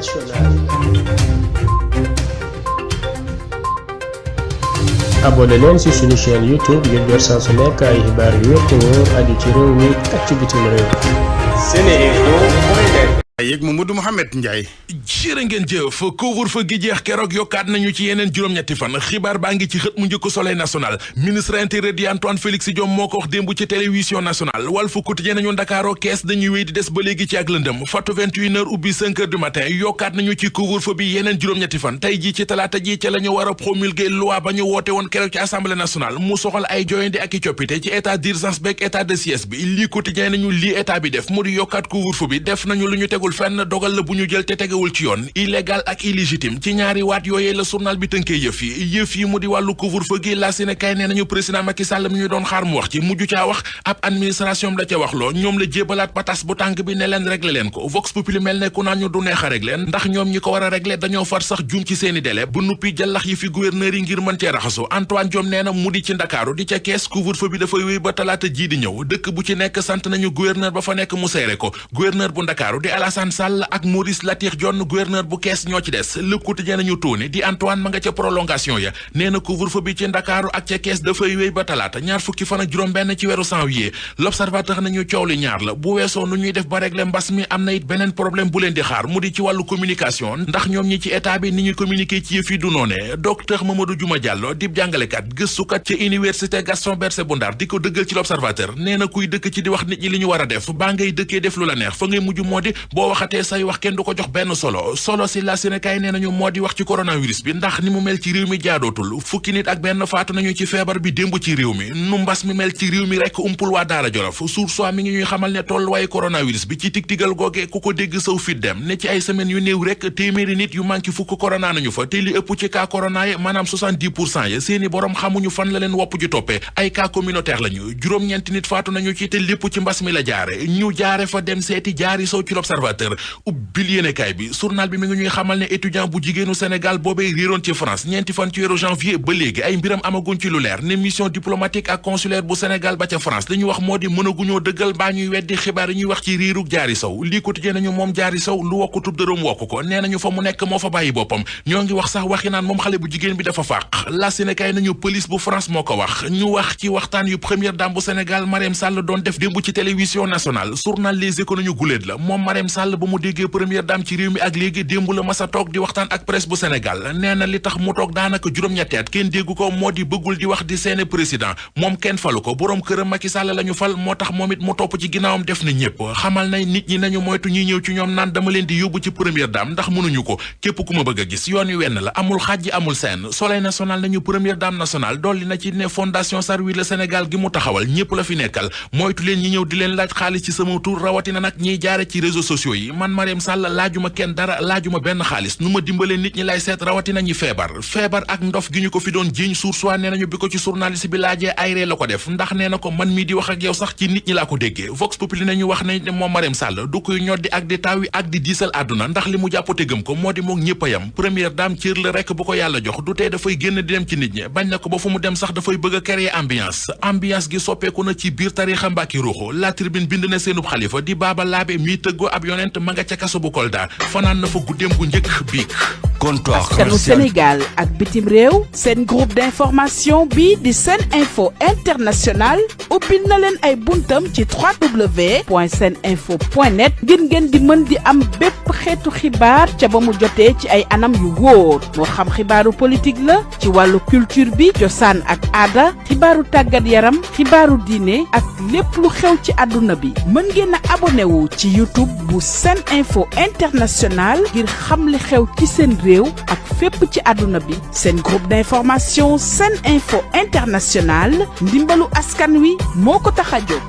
internationale. abonné leen ci suñu chaîne YouTube ngir jot saa su nekk ay xibaar yu wér te wóor aju ci réew mi ak ci bitim réew. Seneinfo.net. yéeg Mamadou Mouhamed Ndiaye. jërë ngeen jëf couvre-feu gi jeex keroog yokkaat nañu ci yeneen juróom-ñetti fan xibaar baa ngi ci xët mu njëkk Soleil national ministre intérieur di Antoine Félix Diome moo ko wax démb ci télévision nationale Walf Quotidien nañu Ndakaaroo kees dañuy wéy di des ba léegi ci ak lëndëm fatu 21h ubbi 5h du matin yokkaat nañu ci couvre-feu bi yeneen juróom-ñetti fan tey jii ci talaata ji ca la ñu war a promulguer loi ba ñu woote woon keroog ci assemblée nationale mu soxal ay joyandi ak i coppite ci état d'urgence beeg état de siège bi lii Quotidien nañu lii état bi def mu di yokkaat couvre-feu bi def nañu lu ñu tegul fenn dogal la bu ñu jël te tegewul ci yoon illégal ak illégitime ci ñaari waat yooyee la journal bi tënkee yëf yi mu di wàllu couvre-feu gi la si ne kay nee nañu président Macky Sall mi ñu doon xaar mu wax ci mujj caa wax ab administration la ca wax loo ñoom la jébalaat patas bu tànk bi ne leen régler leen ko Vox Populi mel ne ku naan ñu du neex a régler ndax ñoom ñi ko war a régler dañoo far sax juum ci seeni délai bu nuppi jàllax yi fi gouverneur yi ngir mën cee raxasu Antoine Diome nee na mu di ci Ndakaaru di ca kees couvre-feu bi dafay wéy ba talaata jii di ñëw dëkk bu ci nekk sant nañu gouverneur ba fa nekk mu seere ko gouverneur bu Ndakaaru di Alassane Sall ak Maurice Latyr Dione gouverneur bu kees ñoo ci des Le Quotidien nañu tuuni di Antoine ma nga ca prolongation ya nee na couvre-feu bi ci Ndakaaru ak ca kees dafay wéy ba talaata ñaar fukki fan ak juróom-benn ci weeru janvier L'Observateur nañu coow li ñaar la bu weesoo nu ñuy def ba régler mbas mi am na it beneen problème bu leen di xaar mu di ci wàllu communication ndax ñoom ñi ci état bi ni ñuy communiquer ci yëf yi du noone docteur Mamadou Diouma Diallo dib jàngalekat gëstukat ca université Gaston Berger bu Ndar di ko dëggal ci L'Observateur nee na kuy dëkk ci di wax nit ñi li ñu war a def baa ngay dëkkee def lu la neex fa ngay mujj moo di boo waxatee say wax kenn du ko jox benn solo si la Sénégal nee nañu moo di wax ci coronavirus bi ndax ni mu mel ci réew mi jaadootul fukki nit ak benn faatu nañu ci feebar bi démb ci réew mi nu mbas mi mel ci réew mi rekk umpul waa Daara Jolof Source A mi ngi ñuy xamal ne tolluwaayu coronavirus bi ci tig-tigal googe ku ko dégg saw fit dem ne ci ay semaines yu néew rekk téeméeri nit yu manqué fukk corona nañu fa te li ëpp ci cas corona yi maanaam 70% ya seeni borom xamuñu fan la leen wopp ji toppee ay cas communautaire lañu juróom-ñeenti nit faatu nañu ci te lépp ci mbas mi la jaare ñu jaare fa dem seeti jaari sow ci L'Observateur ubbil yéenekaay bi journal bi mi ngi ñuy xamal ne étudiant bu jigéenu Sénégal boobee réeroon ci France ñeenti fan ci weeru janvier ba léegi ay mbiram amaguñ ci lu leer ne mission diplomatique ak consulaire bu Sénégal ba ca France li ñu wax moo di mënaguñoo dëggal baa ñuy weddi xibaar yi ñuy wax ci riirug Jaari Sow lii Quotidien nañu moom Jaari Sow lu wokkutub dërëm wokk ko nee nañu fa mu nekk moo fa bàyyi boppam ñoo ngi wax sax waxi naan moom xale bu jigéen bi dafa fàq la Sénégal nañu police bu France moo ko wax ñu wax ci waxtaan yu première dame bu Sénégal Marième Sall doon def démb ci télévision nationale journal Les Échos nañu guléet la moom Marième Sall ba mu déggee première dame ci réew mi ak léegi démb la masa toog di waxtaan ak presse bu Sénégal nee na li tax mu toog daanaka juróom-ñetti at kenn déggu ko moo di bëggul di wax di seene président moom kenn falu ko boroom këram Macky Sall la ñu fal moo tax moom it mu topp ci ginnaawam def na ñëpp xamal na nit ñi nañu moytu ñuy ñëw ci ñoom naan dama leen di yóbbu ci première dame ndax mënuñu ko képp ku ma bëgg a gis yoon wi wenn la amul xajji amul seen Soleil national nañu première dame nationale dolli na ci ne fondation Sarwi le Sénégal gi mu taxawal ñëpp la fi nekkal moytu leen ñi ñëw di leen laaj xaalis ci sama tur rawatina nag ñiy jaare ci réseaux sociaux yi man Marième Sall laajuma kenn dara laajuma benn xaalis nu ma dimbalee nit ñi lay seet rawatina ñi feebar ak ndof gi ñu ko fi doon jiiñ Source A nee nañu bi ko ci journaliste bi laajee ay ree la ko def ndax nee na ko man mii di wax ak yow sax ci nit ñi laa ko déggee Vox Populi nañu wax ne moom Marième Sall du koy ñoddi ak di taawi ak di diisal àdduna ndax li mu jàpp te gëm ko moo di moog ñëpp a yam première dame cër la rekk bu ko yàlla jox du tee dafay génn di dem ci nit ñi bañ na ko ba fu mu dem sax dafay bëgg a créer ambiance gi soppeeku na ci biir tariixa Mbàkke Ruuxu La Tribune bind na seenub xalifa di Baaba Laabe miy tëggoo ab yonent ma nga ca kaso bu Kolda fanaan na fa guddeem gu njëkk biig askanu Sénégal ak bitim réew seen groupe d'information bi di Seneinfo International ubbil na leen ay buntam ci www.seninfo.net ngir ngeen di mën di am bépp xeetu xibaar ca ba mu jotee ci ay anam yu wóor moo xam xibaaru politique la ci wàllu culture bi cosaan ak aada xibaaru tàggat yaram xibaaru diine ak lépp lu xew ci àdduna bi mën ngeen a abonné wu ci YouTube bu Seneinfo International ngir xam li xew ci seen réew ak fépp ci àdduna bi seen groupe d'information Seneinfo International ndimbalu askan wi moo ko tax a jóg